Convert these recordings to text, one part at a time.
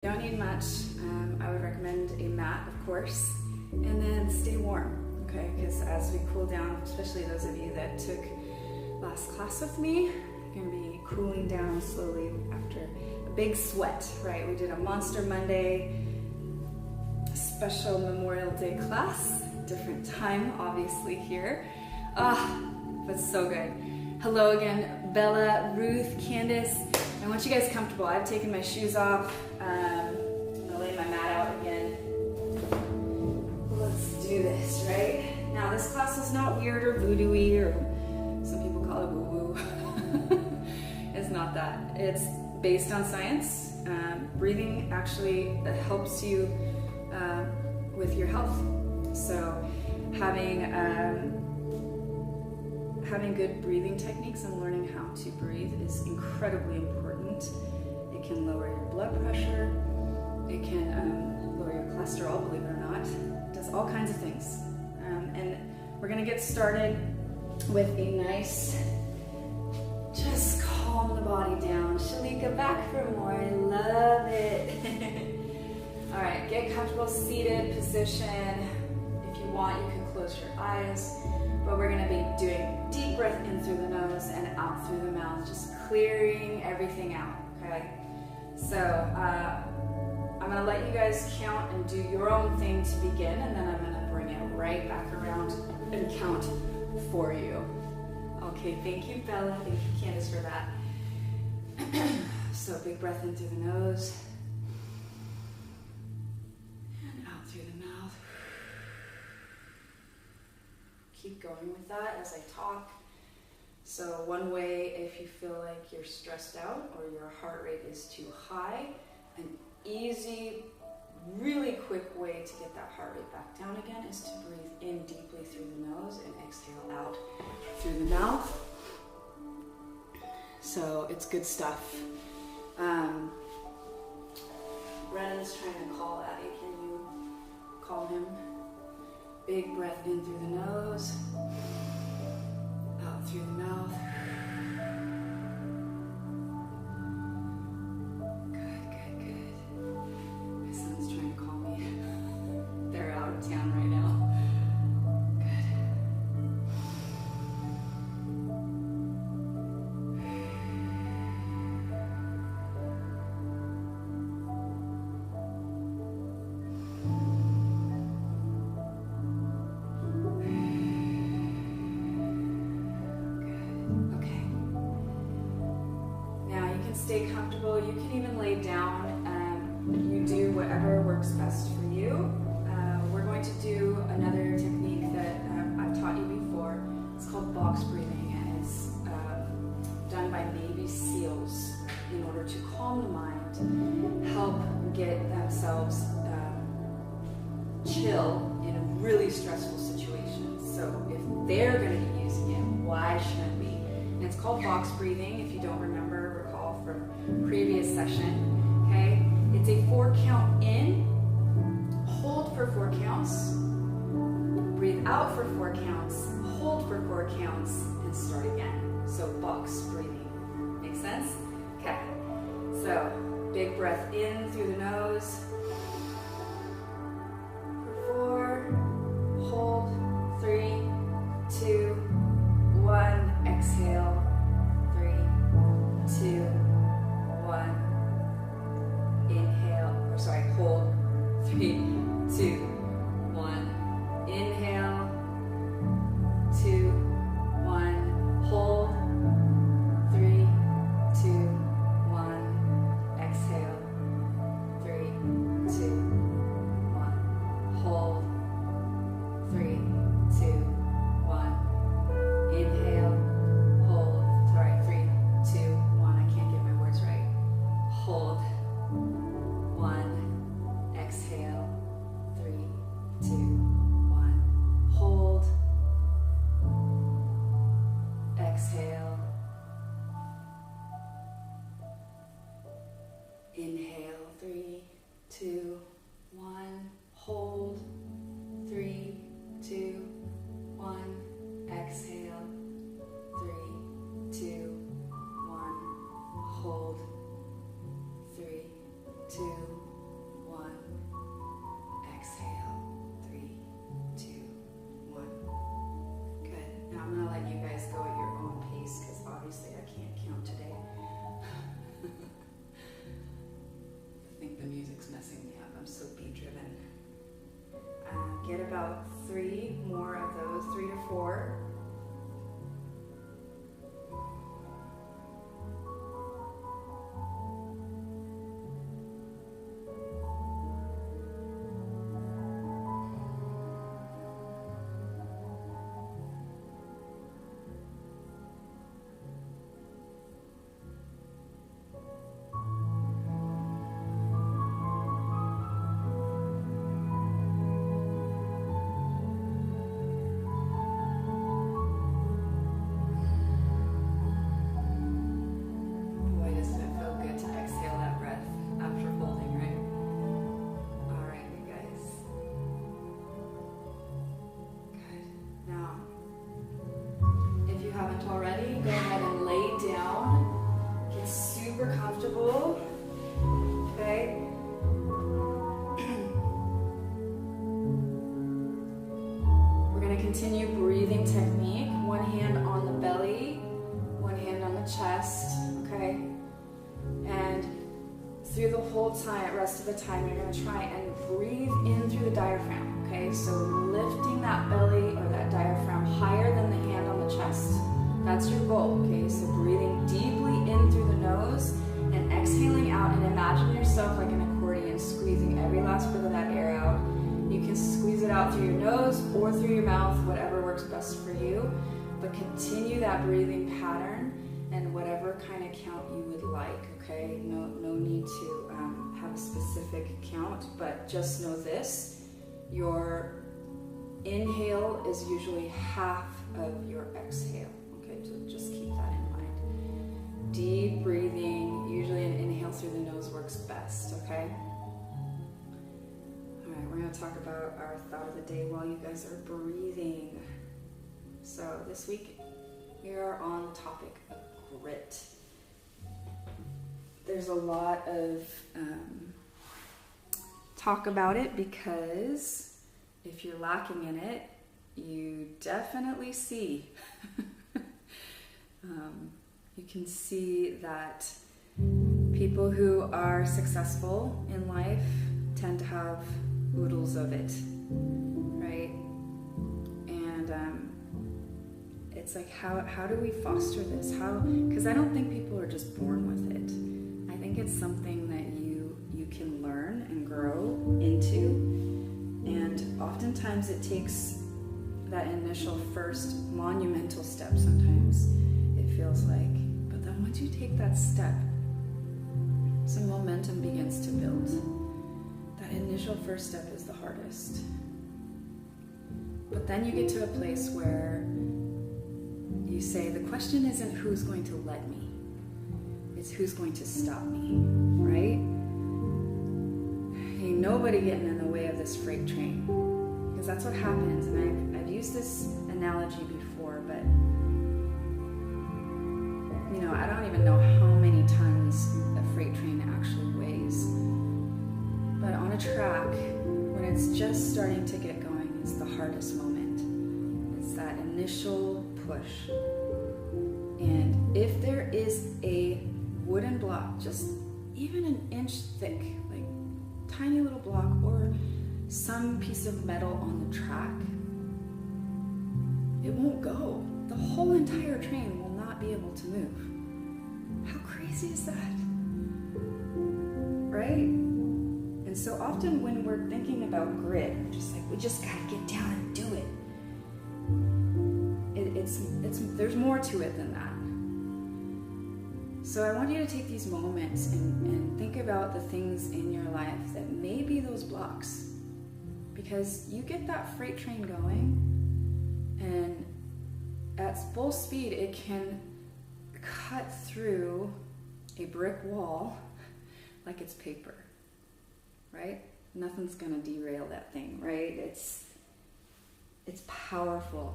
You don't need much. I would recommend a mat, of course, and then stay warm, okay? Because as we cool down, especially those of you that took last class with me, you're gonna be cooling down slowly after a big sweat, right? We did a Monster Monday special Memorial Day class, different time, obviously, here. But so good. Hello again, Bella, Ruth, Candace. I want you guys comfortable. I've taken my shoes off. I'm gonna lay my mat out again. Let's do this, right? Now this class is not weird or voodoo-y, or some people call it woo-woo. It's not that. It's based on science. Breathing actually helps you with your health. So having good breathing techniques and learning how to breathe is incredibly important. It can lower your blood pressure. It can lower your cholesterol, believe it or not. It does all kinds of things. And we're gonna get started with a nice, just calm the body down. Shalika, back for more, I love it. All right, get comfortable seated position. If you want, you can close your eyes. But we're gonna be doing deep breath in through the nose and out through the mouth, just clearing everything out, okay? So I'm gonna let you guys count and do your own thing to begin, and then I'm gonna bring it right back around and count for you. Okay, thank you, Bella. Thank you, Candace, for that. So big breath in through the nose and out through the mouth. Keep going with that as I talk. So one way, if you feel like you're stressed out or your heart rate is too high, an easy, really quick way to get that heart rate back down again is to breathe in deeply through the nose and exhale out through the mouth. So it's good stuff. Brennan's trying to call Abby. Can you call him? Big breath in through the nose, out through the mouth. Good, good, good. My son's trying to call me. They're out of town right now. Stay comfortable. You can even lay down. You do whatever works best for you. We're going to do another technique that I've taught you before. It's called box breathing, and it's done by Navy SEALs in order to calm the mind, help get themselves chill in a really stressful situation. So if they're going to be using it, why shouldn't we? And it's called box breathing. If you don't remember, recall from previous session, okay? It's a 4 count in, hold for 4 counts, breathe out for 4 counts, hold for 4 counts, and start again. So box breathing. Make sense? Okay. So big breath in through the nose for 4, hold, 3, 2, 1, exhale, 3, 2, 1, inhale, or sorry, hold, 3, 2, 1, inhale, 2, 1, hold, 3, 2, 1, exhale, 3, 2, 1, hold, 3, 2, 1, inhale, hold, sorry, 3, 2, 1, I can't get my words right, hold, 1, exhale, 3, messing me up. I'm so beat driven. Get about 3 more of those, 3 to 4. Already, go ahead and lay down. Get super comfortable. Okay. We're going to continue breathing technique. One hand on the belly, one hand on the chest. Okay. And through the whole time, rest of the time, you're going to try and breathe in through the diaphragm. Okay. So lifting that belly or that diaphragm higher than the hand on the chest. That's your goal, okay? So breathing deeply in through the nose and exhaling out, and imagine yourself like an accordion, squeezing every last bit of that air out. You can squeeze it out through your nose or through your mouth, whatever works best for you. But continue that breathing pattern and whatever kind of count you would like, okay? No need to have a specific count, but just know this. Your inhale is usually half of your exhale. So just keep that in mind. Deep breathing, usually an inhale through the nose works best, okay? All right, we're going to talk about our thought of the day while you guys are breathing. So this week, we are on the topic of grit. There's a lot of talk about it because if you're lacking in it, you definitely see you can see that people who are successful in life tend to have oodles of it, right? And it's like, how do we foster this? Because I don't think people are just born with it. I think it's something that you can learn and grow into, and oftentimes it takes that initial first monumental step. Sometimes it feels like, but then once you take that step, some momentum begins to build. That initial first step is the hardest, but then you get to a place where you say, the question isn't who's going to let me, it's who's going to stop me, right? Ain't nobody getting in the way of this freight train, because that's what happens. And I've used this analogy before, but I don't even know how many tons a freight train actually weighs. But on a track, when it's just starting to get going, it's the hardest moment. It's that initial push. And if there is a wooden block, just even an inch thick, like tiny little block, or some piece of metal on the track, it won't go. The whole entire train will not be able to move. How crazy is that? Right? And so often when we're thinking about grit, we're just like, we just gotta get down and do it. There's more to it than that. So I want you to take these moments and think about the things in your life that may be those blocks. Because you get that freight train going, and at full speed, it can cut through a brick wall like it's paper, right? Nothing's gonna derail that thing, right? It's powerful.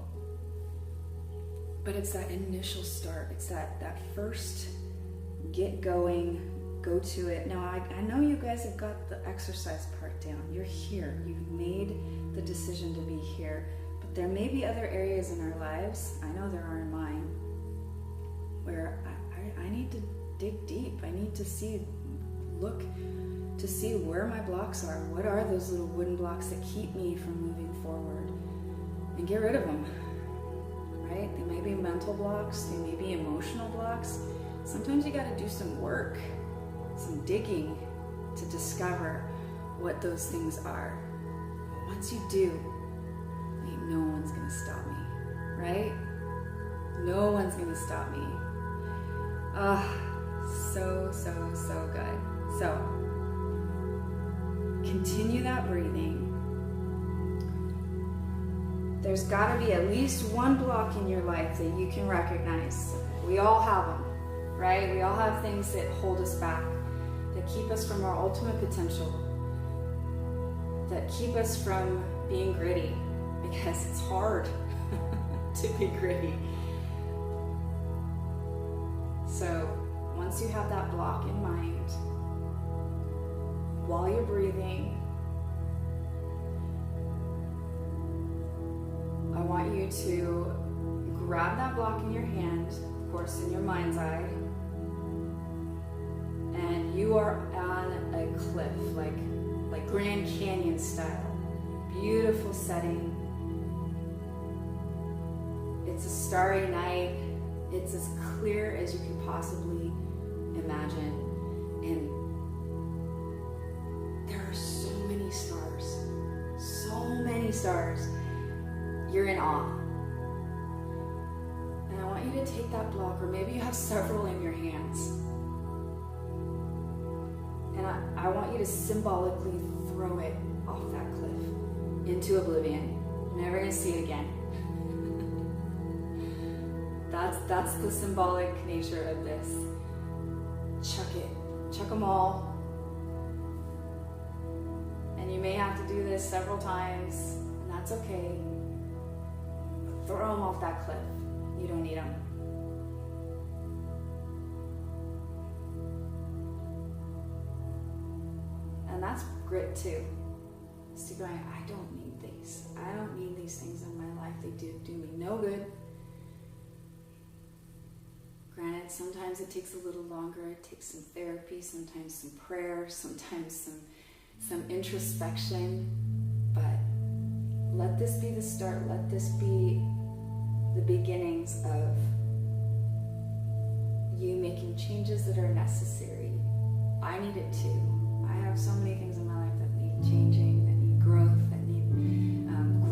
But it's that initial start. It's that first get going, go to it. Now, I know you guys have got the exercise part down. You're here. You've made the decision to be here. But there may be other areas in our lives, I know there are in mine, where I need to dig deep. I need to look to see where my blocks are. What are those little wooden blocks that keep me from moving forward? And get rid of them, right? They may be mental blocks, they may be emotional blocks. Sometimes you got to do some work, some digging to discover what those things are. But once you do, ain't no one's gonna stop me, right? No one's gonna stop me. So good. So, continue that breathing. There's gotta be at least one block in your life that you can recognize. We all have them, right? We all have things that hold us back, that keep us from our ultimate potential, that keep us from being gritty, because it's hard to be gritty. So once you have that block in mind, while you're breathing, I want you to grab that block in your hand, of course in your mind's eye, and you are on a cliff, like Grand Canyon style. Beautiful setting. It's a starry night. It's as clear as you can possibly imagine. And there are so many stars. So many stars. You're in awe. And I want you to take that block, or maybe you have several in your hands. And I want you to symbolically throw it off that cliff into oblivion. You're never going to see it again. That's the symbolic nature of this. Chuck it. Chuck them all. And you may have to do this several times, and that's okay. But throw them off that cliff. You don't need them. And that's grit too. It's to go, I don't need these. I don't need these things in my life. They do me no good. Granted, sometimes it takes a little longer. It takes some therapy, sometimes some prayer, sometimes some introspection. But let this be the start. Let this be the beginnings of you making changes that are necessary. I need it too. I have so many things in my life that need changing, that need growth, that need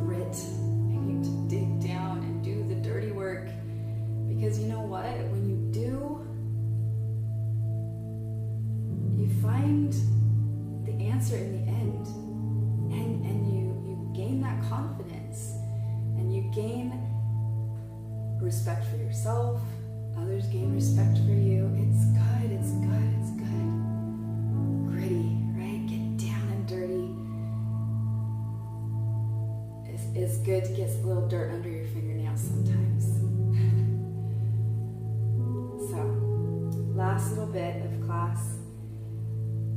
grit. I need to dig down and do the dirty work. Because you know what? When you do, you find the answer in the end. And you gain that confidence. And you gain respect for yourself. Others gain respect for you. It's good, it's good, it's good. Gritty, right? Get down and dirty. It's good to get a little dirt under your fingernails sometimes. So, last little bit of class.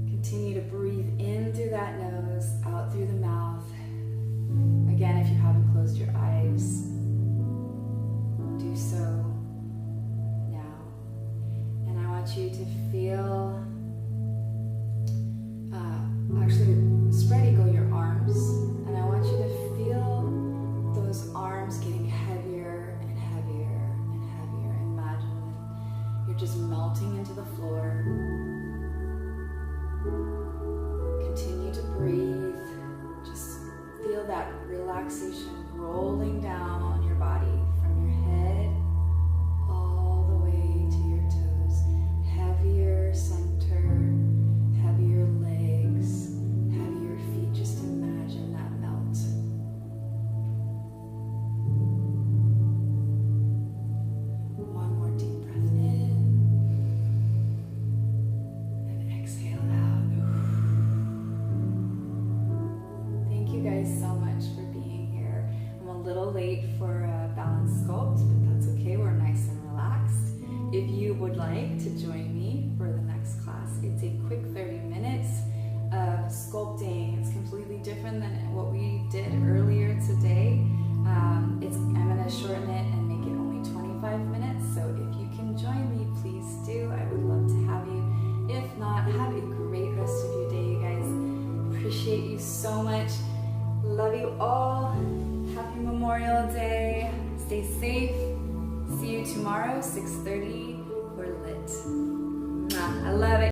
Continue to breathe in through that nose, out through the mouth. Again, if you haven't closed your eyes, do so now. And I want you to feel, actually spread eagle your arms, and I want you to feel those arms getting heavier and heavier and heavier. Imagine that you're just melting into the floor. Continue to breathe. Just feel that relaxation rolling down your body from your head all the way to your toes. Heavier center, heavier legs, heavier feet. Just imagine that melt. One more deep breath in and exhale out. Thank you guys so much for being here. I'm a little late for BalanceSculpt, but that's okay. We're nice and relaxed. If you would like to join me for the next class, it's a quick 30 minutes of sculpting. It's completely different than what we did earlier today. I'm going to shorten it and make it only 25 minutes. So if you can join me, please do. I would love to have you. If not, have a great rest of your day, you guys. appreciate you so much. Love you all. Happy Memorial Day. Stay safe. See you tomorrow, 6:30 for LIIT. I love it.